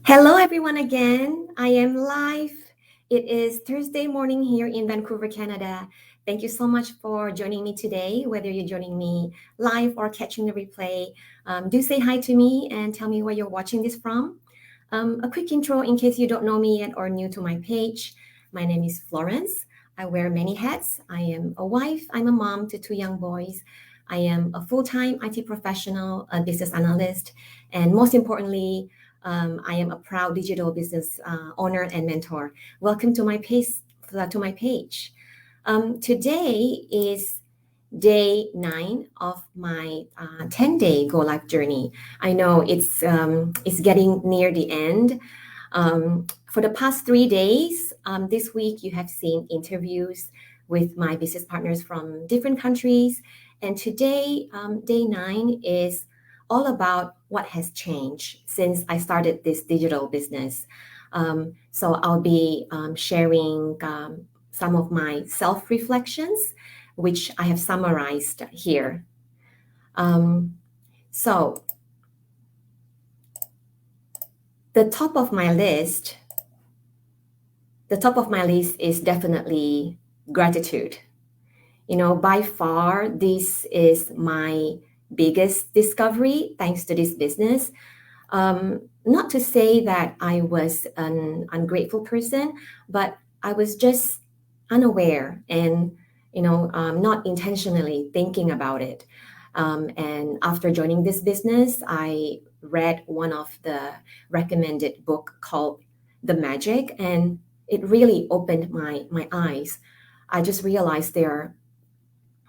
Hello, everyone, again. I am live. It is Thursday morning here in Vancouver, Canada. Thank you so much for joining me today, whether you're joining me live or catching the replay. Do say hi to me and tell me where you're watching this from. A quick intro in case you don't know me yet or new to my page. My name is Florence. I wear many hats. I am a wife, I'm a mom to two young boys. I am a full-time IT professional, a business analyst, and most importantly, I am a proud digital business owner and mentor. Welcome to my page. Today is day 9 of my 10-day Go Live journey. I know it's getting near the end. For the past 3 days, this week you have seen interviews with my business partners from different countries, and today, day 9 is all about what has changed since I started this digital business. So I'll be sharing some of my self-reflections, which I have summarized here. So the top of my list is definitely gratitude. By far, this is my biggest discovery thanks to this business. Not to say that I was an ungrateful person, but I was just unaware and not intentionally thinking about it. And after joining this business, I read one of the recommended book called The Magic, and it really opened my eyes. I just realized there are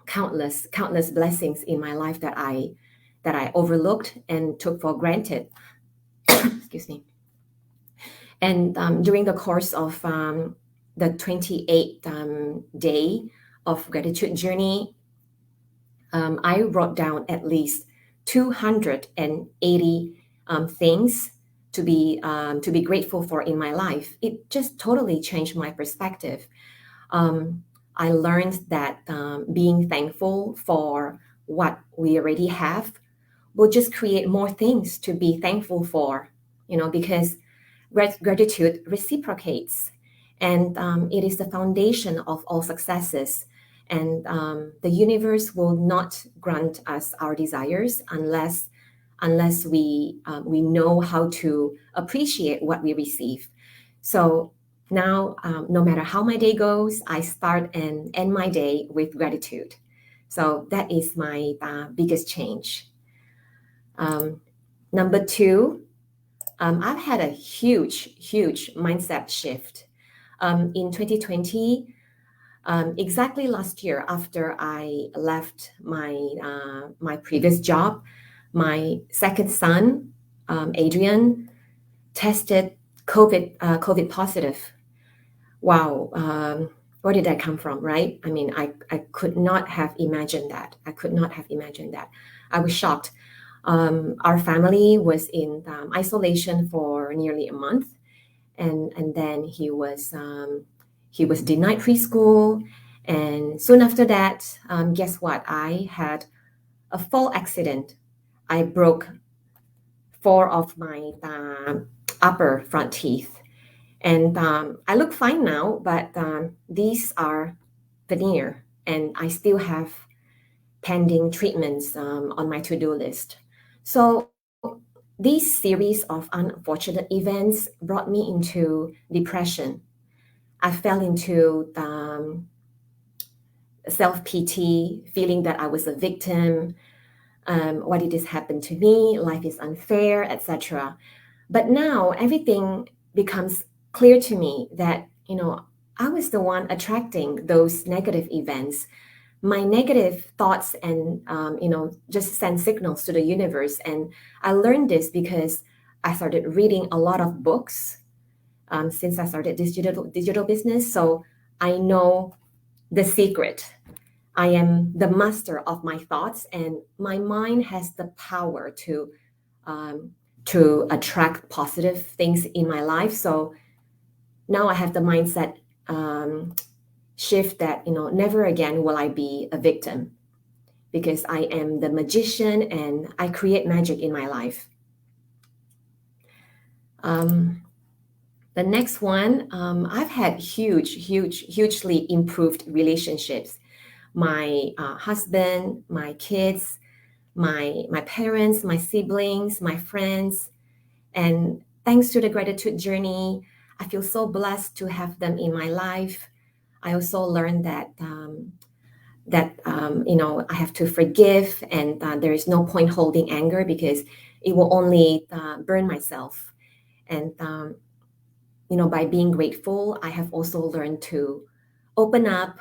countless blessings in my life that I overlooked and took for granted. Excuse me. And during the course of the 28th day of gratitude journey, I wrote down at least 280 things to be grateful for in my life. It just totally changed my perspective. I learned that being thankful for what we already have will just create more things to be thankful for, because gratitude reciprocates, and it is the foundation of all successes. And the universe will not grant us our desires unless we know how to appreciate what we receive. So now, no matter how my day goes, I start and end my day with gratitude. So that is my biggest change. Number 2, I've had a huge mindset shift. In 2020, exactly last year, after I left my previous job, my second son, Adrian, tested COVID positive. Wow, where did that come from, right? I mean, I could not have imagined that. I was shocked. Our family was in isolation for nearly a month, and then he was denied preschool, and soon after that, guess what? I had a fall accident. I broke 4 of my upper front teeth. And I look fine now, but these are veneer, and I still have pending treatments on my to-do list. So these series of unfortunate events brought me into depression. I fell into self-pity, feeling that I was a victim. Why did this happen to me? Life is unfair, etc. But now everything becomes clear to me that, I was the one attracting those negative events. My negative thoughts and, just send signals to the universe. And I learned this because I started reading a lot of books since I started this digital business. So I know the secret. I am the master of my thoughts, and my mind has the power to attract positive things in my life. So now I have the mindset shift that, never again will I be a victim, because I am the magician and I create magic in my life. Um, the next one, I've had hugely improved relationships. My husband, my kids, my parents, my siblings, my friends, and thanks to the gratitude journey, I feel so blessed to have them in my life. I also learned that I have to forgive, and there is no point holding anger because it will only burn myself. And by being grateful, I have also learned to open up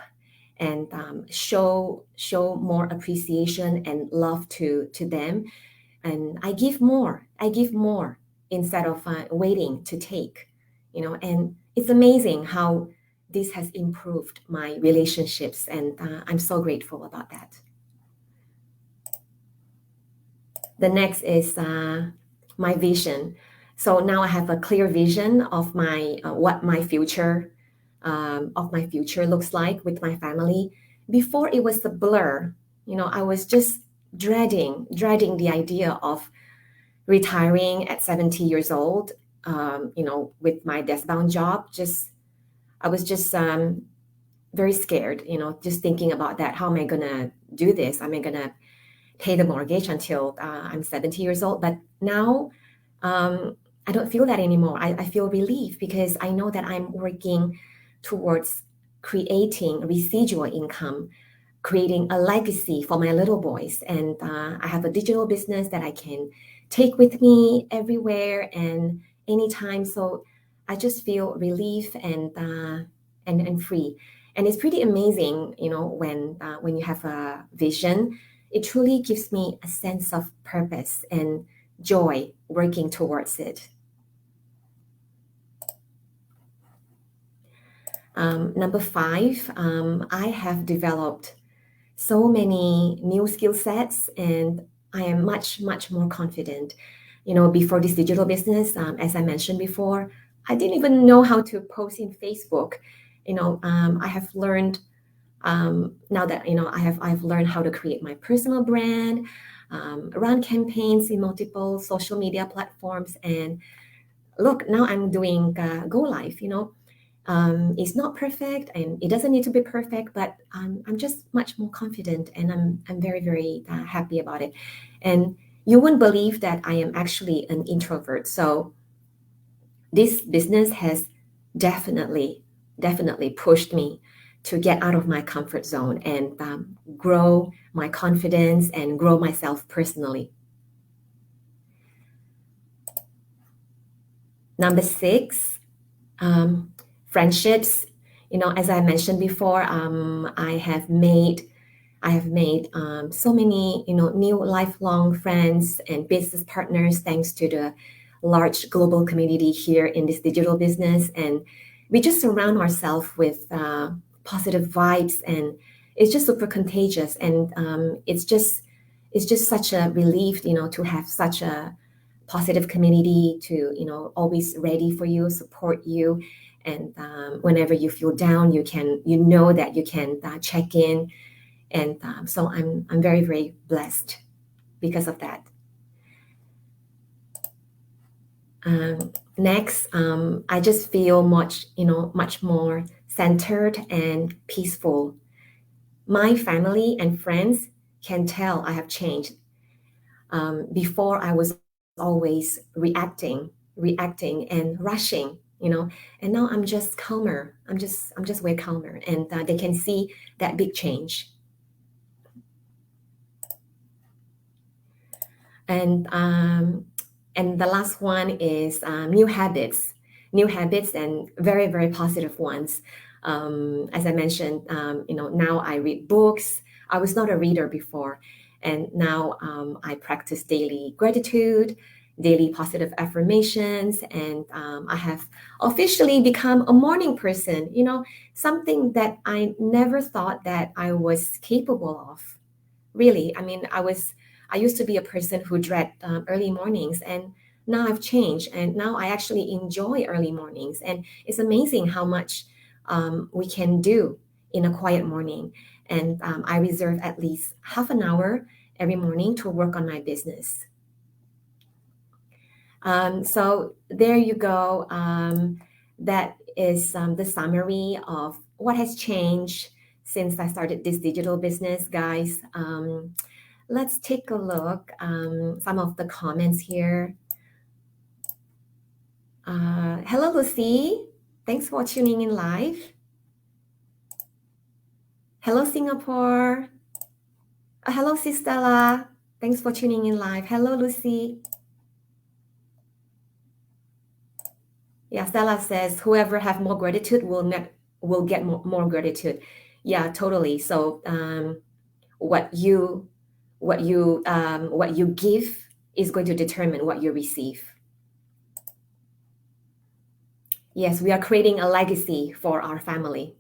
and show more appreciation and love to them. And I give more instead of waiting to take. And it's amazing how this has improved my relationships, and I'm so grateful about that. The next is my vision. So now I have a clear vision of my what my future looks like with my family. Before it was a blur. I was just dreading the idea of retiring at 70 years old. With my desk-bound job. Just I was just very scared. Just thinking about that. How am I gonna do this? Am I gonna pay the mortgage until I'm 70 years old? But now I don't feel that anymore. I feel relief because I know that I'm working towards creating residual income, creating a legacy for my little boys. And I have a digital business that I can take with me everywhere and anytime. So I just feel relief and free. And it's pretty amazing, when you have a vision. It truly gives me a sense of purpose and joy working towards it. Number five, I have developed so many new skill sets, and I am much more confident. Before this digital business, as I mentioned before, I didn't even know how to post in Facebook. I have learned now that I've learned how to create my personal brand, run campaigns in multiple social media platforms, and look, now I'm doing Go Live. It's not perfect and it doesn't need to be perfect, but I'm just much more confident, and I'm very happy about it. And you wouldn't believe that I am actually an introvert. So this business has definitely pushed me to get out of my comfort zone and grow my confidence and grow myself personally. Number six, friendships. As I mentioned before, I have made so many new lifelong friends and business partners thanks to the large global community here in this digital business. And we just surround ourselves with positive vibes, and it's just super contagious. And it's just such a relief, to have such a positive community to always ready for you, support you. And whenever you feel down, you know that you can check in. And so I'm very blessed because of that. Next, I just feel much more centered and peaceful. My family and friends can tell I have changed. Before I was always reacting and rushing, and now I'm just calmer. I'm just way calmer, and they can see that big change. And the last one is new habits, and very positive ones. As I mentioned, now I read books. I was not a reader before, and now I practice daily gratitude, daily positive affirmations, and I have officially become a morning person. Something that I never thought that I was capable of. Really, I mean, I used to be a person who dread early mornings, and now I've changed, and now I actually enjoy early mornings, and it's amazing how much we can do in a quiet morning. And I reserve at least half an hour every morning to work on my business. So there you go. That is the summary of what has changed since I started this digital business, guys. Let's take a look some of the comments here. Hello, Lucy. Thanks for tuning in live. Hello, Singapore. Hello, Sistella. Thanks for tuning in live. Hello, Lucy. Yeah, Stella says whoever have more gratitude will get more gratitude. Yeah, totally. So what you what you give is going to determine what you receive. Yes, we are creating a legacy for our family.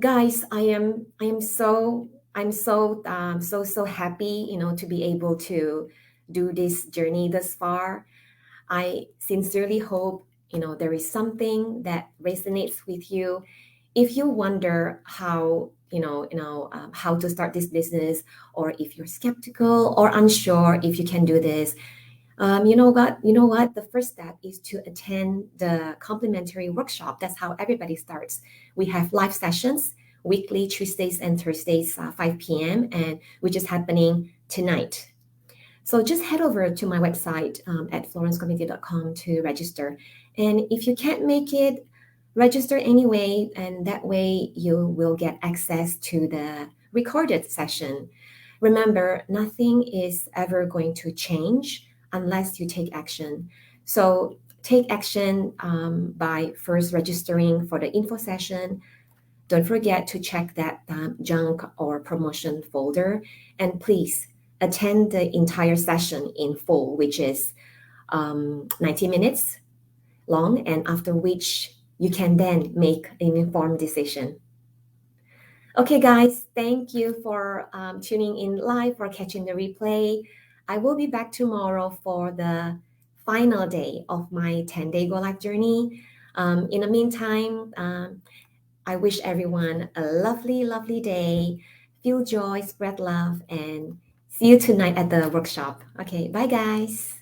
Guys, I'm so happy, to be able to do this journey thus far. I sincerely hope, there is something that resonates with you. If you wonder how, how to start this business, or if you're skeptical or unsure if you can do this, you know what? The first step is to attend the complimentary workshop. That's how everybody starts. We have live sessions weekly, Tuesdays and Thursdays, 5 p.m., and which is happening tonight. So just head over to my website at florencecommunity.com to register. And if you can't make it, register anyway, and that way you will get access to the recorded session. Remember, nothing is ever going to change unless you take action. So take action by first registering for the info session. Don't forget to check that junk or promotion folder. And please attend the entire session in full, which is 90 minutes long, and after which you can then make an informed decision. Okay, guys, thank you for tuning in live or catching the replay. I will be back tomorrow for the final day of my 10-day Go Live journey. In the meantime, I wish everyone a lovely, lovely day. Feel joy, spread love, and see you tonight at the workshop. Okay, bye, guys.